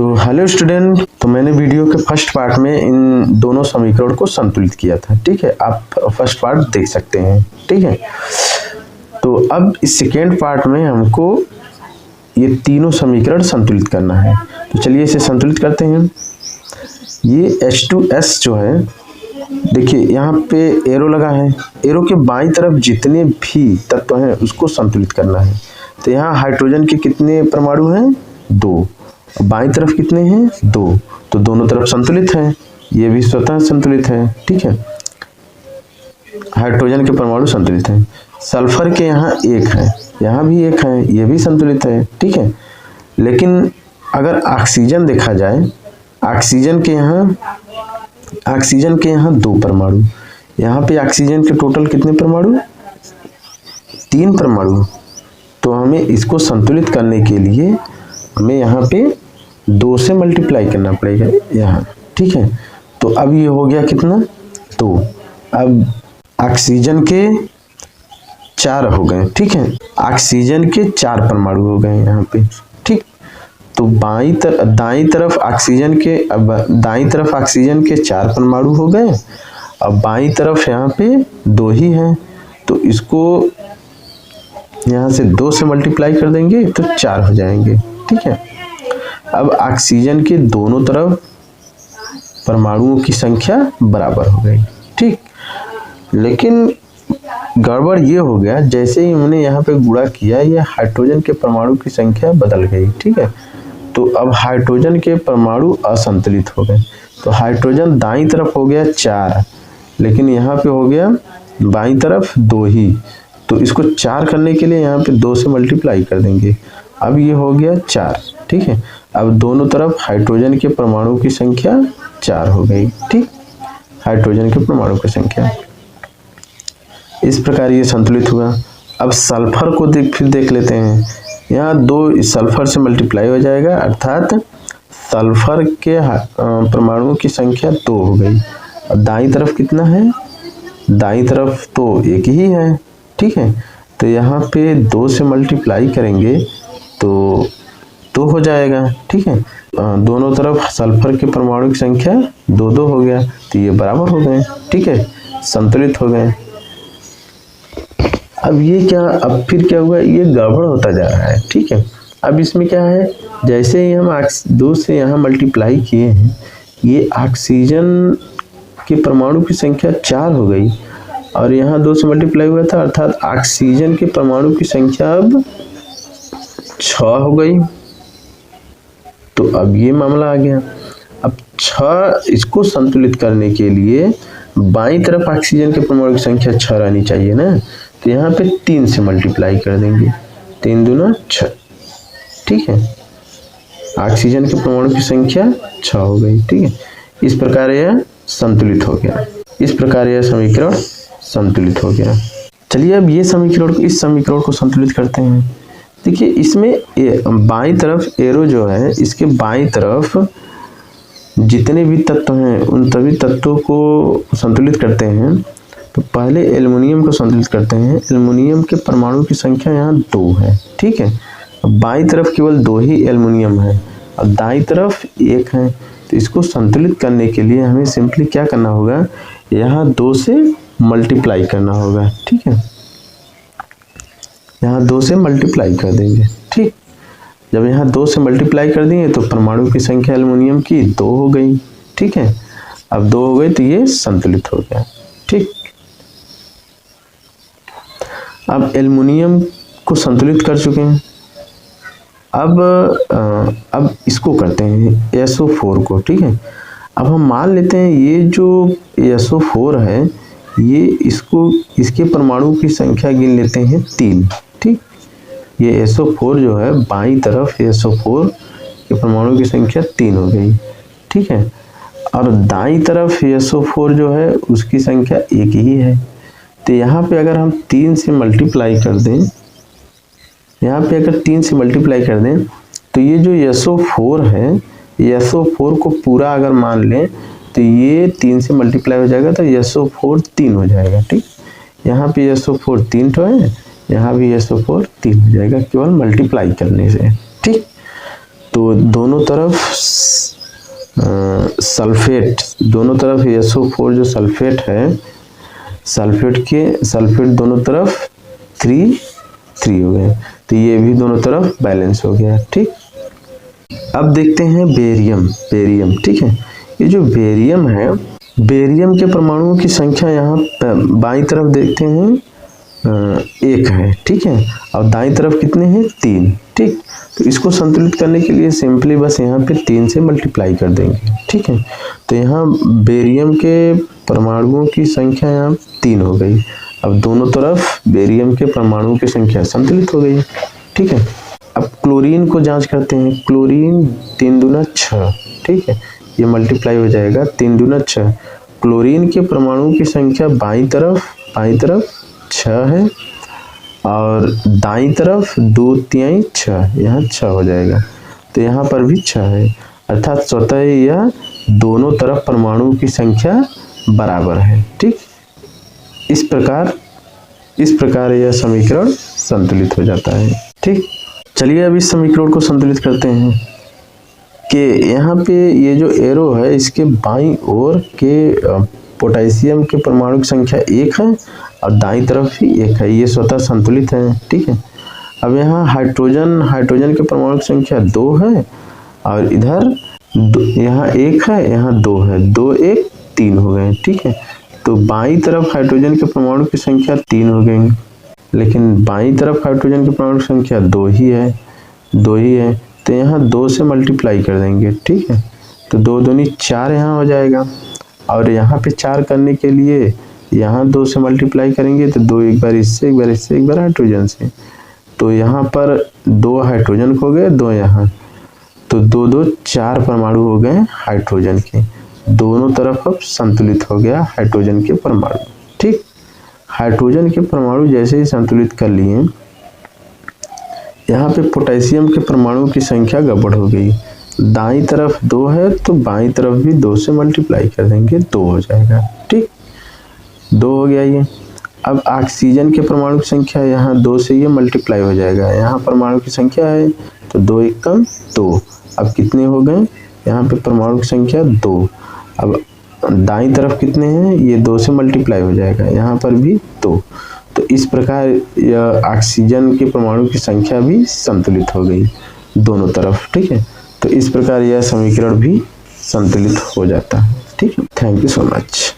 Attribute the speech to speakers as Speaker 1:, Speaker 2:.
Speaker 1: तो hello student, तो मैंने वीडियो के फर्स्ट पार्ट में इन दोनों समीकरण को संतुलित किया था। ठीक है, आप फर्स्ट पार्ट देख सकते हैं। ठीक है, तो अब इस सेकेंड पार्ट में हमको ये तीनों समीकरण संतुलित करना है। तो चलिए इसे संतुलित करते हैं। ये H2S जो है, देखिए यहाँ पे एरो लगा है। एरो के बाईं तरफ जितने भी तत्व हैं उसको संतुलित करना है। तो यहाँ हाइड्रोजन के कितने परमाणु हैं? 2। बाईं तरफ कितने हैं? 2। तो दोनों तरफ संतुलित है। ये भी स्वतः संतुलित है। ठीक है, हाइड्रोजन के परमाणु संतुलित हैं। सल्फर के यहाँ 1 है, यहाँ भी 1 है, ये भी संतुलित है। ठीक है, लेकिन अगर ऑक्सीजन देखा जाए, ऑक्सीजन के यहाँ 2 परमाणु। यहाँ पे ऑक्सीजन के टोटल कितने परमाणु? 3 परमाणु। तो हमें इसको संतुलित करने के लिए हमें यहाँ पे 2 से मल्टीप्लाई करना पड़ेगा यहाँ। ठीक है, तो अब ये हो गया कितना? 2। अब ऑक्सीजन के 4 हो गए। ठीक है, ऑक्सीजन के 4 परमाणु हो गए यहाँ पे। ठीक, तो दाईं तरफ ऑक्सीजन के 4 परमाणु हो गए। अब बाईं तरफ यहाँ पे 2 ही हैं, तो इसको यहाँ से 2 से मल्टीप्लाई कर देंगे तो 4 हो जाएंगे। ठीक है, अब ऑक्सीजन के दोनों तरफ परमाणुओं की संख्या बराबर हो गई। ठीक, लेकिन गड़बड़ ये हो गया, जैसे ही हमने यहाँ पे गुणा किया, ये हाइड्रोजन के परमाणु की संख्या बदल गई। ठीक है, तो अब हाइड्रोजन के परमाणु असंतुलित हो गए। तो हाइड्रोजन दाईं तरफ हो गया 4, लेकिन यहाँ पे हो गया बाईं तरफ 2 ही। तो इसको 4 करने के लिए यहाँ पे 2 से मल्टीप्लाई कर देंगे। अब ये हो गया 4। ठीक है, अब दोनों तरफ हाइड्रोजन के परमाणु की संख्या 4 हो गई। ठीक, हाइड्रोजन के परमाणु की संख्या इस प्रकार ये संतुलित हुआ। अब सल्फर को फिर देख लेते हैं। यहाँ 2 सल्फर से मल्टीप्लाई हो जाएगा, अर्थात सल्फर के परमाणुओं की संख्या 2 हो गई। अब दाईं तरफ कितना है? दाईं तरफ तो 1 ही है। ठीक है, तो यहाँ पे 2 से मल्टीप्लाई करेंगे तो 2 हो जाएगा। ठीक है, दोनों तरफ सल्फर के परमाणु की संख्या 2 हो गया, तो ये बराबर हो गए। ठीक है, संतुलित हो गए। अब फिर क्या हुआ? ये गड़बड़ होता जा रहा है। ठीक है, अब इसमें क्या है, जैसे ही हम 2 से यहाँ मल्टीप्लाई किए हैं, ये ऑक्सीजन के परमाणु की संख्या 4 हो गई, और यहाँ 2 से मल्टीप्लाई हुआ था, अर्थात ऑक्सीजन के परमाणु की संख्या अब 6 हो गई। तो अब ये मामला आ गया। अब 6, इसको संतुलित करने के लिए बाईं तरफ ऑक्सीजन के परमाणु की संख्या 6 रहनी चाहिए ना। तो यहाँ पे 3 से मल्टीप्लाई कर देंगे, 3 दूना 6। ठीक है, ऑक्सीजन के परमाणु की संख्या 6 हो गई। ठीक है, इस प्रकार यह संतुलित हो गया। इस प्रकार यह समीकरण संतुलित हो गया। चलिए अब इस समीकरण को संतुलित करते हैं। देखिए, इसमें बाईं तरफ एरो जो है, इसके बाईं तरफ जितने भी तत्व हैं उन सभी तत्वों को संतुलित करते हैं। तो पहले एल्युमिनियम को संतुलित करते हैं। एल्युमिनियम के परमाणु की संख्या यहाँ 2 है। ठीक है, बाईं तरफ केवल 2 ही एल्युमिनियम है, और दाईं तरफ 1 है। तो इसको संतुलित करने के लिए हमें सिंपली क्या करना होगा, यहाँ 2 से मल्टीप्लाई करना होगा। ठीक है, यहाँ 2 से मल्टीप्लाई कर देंगे। ठीक, जब यहाँ 2 से मल्टीप्लाई कर देंगे तो परमाणु की संख्या एल्युमिनियम की 2 हो गई। ठीक है, अब 2 हो गई तो ये संतुलित हो गया। ठीक, अब एल्युमिनियम को संतुलित कर चुके हैं। अब इसको करते हैं SO4 को। ठीक है, अब हम मान लेते हैं ये जो SO4 है, ये इसके परमाणु की संख्या गिन लेते हैं 3। ठीक, ये SO4 जो है, बाईं तरफ SO4 के परमाणु की संख्या 3 हो गई। ठीक है, और दाईं तरफ SO4 जो है उसकी संख्या 1 ही है। तो यहाँ पे अगर हम 3 से मल्टीप्लाई कर दें, तो ये जो SO4 है, SO4 को पूरा अगर मान लें तो ये 3 से मल्टीप्लाई हो जाएगा, तो SO4 3 हो जाएगा। ठीक, यहाँ पे SO4 3 तो है, यहाँ भी SO4 3 हो जाएगा केवल मल्टीप्लाई करने से। ठीक, तो दोनों तरफ सल्फेट, दोनों तरफ SO4 जो सल्फेट है, सल्फेट दोनों तरफ 3 हो गए, तो ये भी दोनों तरफ बैलेंस हो गया। ठीक, अब देखते हैं बेरियम। ठीक है, ये जो बेरियम है, बेरियम के परमाणुओं की संख्या यहाँ बाईं तरफ देखते हैं 1 है। ठीक है, और दाईं तरफ कितने हैं? 3। ठीक, तो इसको संतुलित करने के लिए सिंपली बस यहाँ पे 3 से मल्टीप्लाई कर देंगे। ठीक है, तो यहाँ बेरियम के परमाणुओं की संख्या यहाँ 3 हो गई। अब दोनों तरफ बेरियम के परमाणुओं की संख्या संतुलित हो गई। ठीक है, अब क्लोरीन को जांच करते हैं। क्लोरीन 3 दूना 6। ठीक है, ये मल्टीप्लाई हो जाएगा 3 दूना 6। क्लोरीन के परमाणुओं की संख्या बाईं तरफ 6 है और दाईं तरफ 2 तिहाई 6, यहाँ 6 हो जाएगा, तो यहाँ पर भी 6 है, अर्थात स्वतः यह दोनों तरफ परमाणुओं की संख्या बराबर है। ठीक, इस प्रकार यह समीकरण संतुलित हो जाता है। ठीक, चलिए अब इस समीकरण को संतुलित करते हैं कि यहाँ पे ये जो एरो है, इसके बाईं ओर के पोटेशियम के परमाणु की संख्या 1 है और दाईं तरफ भी 1 है, ये स्वतः संतुलित है। ठीक है, अब यहाँ हाइड्रोजन के परमाणु की संख्या 2 है और इधर यहाँ 1 है, यहाँ 2 है, 2 1 3 हो गए। ठीक है, तो बाईं तरफ हाइड्रोजन के परमाणु की संख्या 3 हो गई, लेकिन बाईं तरफ हाइड्रोजन के परमाणु की संख्या 2 ही है, तो यहाँ 2 से मल्टीप्लाई कर देंगे। ठीक है, तो 2 दूनी 4 यहाँ हो जाएगा, और यहाँ पे 4 करने के लिए यहाँ 2 से मल्टीप्लाई करेंगे, तो 2 एक बार इससे, एक बार इससे, एक बार हाइड्रोजन से, तो यहाँ पर 2 हाइड्रोजन हो गए, 2 यहाँ, तो 2 2 4 परमाणु हो गए हाइड्रोजन के। दोनों तरफ अब संतुलित हो गया हाइड्रोजन के परमाणु। ठीक, हाइड्रोजन के परमाणु जैसे ही संतुलित कर लिए, यहाँ पे पोटेशियम के परमाणु की संख्या गड़बड़ हो गई। दाईं तरफ 2 है, तो बाईं तरफ भी 2 से मल्टीप्लाई कर देंगे, 2 हो जाएगा। ठीक, 2 हो गया ये। अब ऑक्सीजन के परमाणु की संख्या यहाँ 2 से ये मल्टीप्लाई हो जाएगा, यहाँ परमाणु की संख्या है, तो 2 1 कम 2, अब कितने हो गए? यहाँ पे परमाणु की संख्या 2। अब दाईं तरफ कितने हैं? ये 2 से मल्टीप्लाई हो जाएगा, यहाँ पर भी 2। तो इस प्रकार यह ऑक्सीजन के परमाणु की संख्या भी संतुलित हो गई दोनों तरफ। ठीक है, तो इस प्रकार यह समीकरण भी संतुलित हो जाता है। ठीक है, थैंक यू सो मच।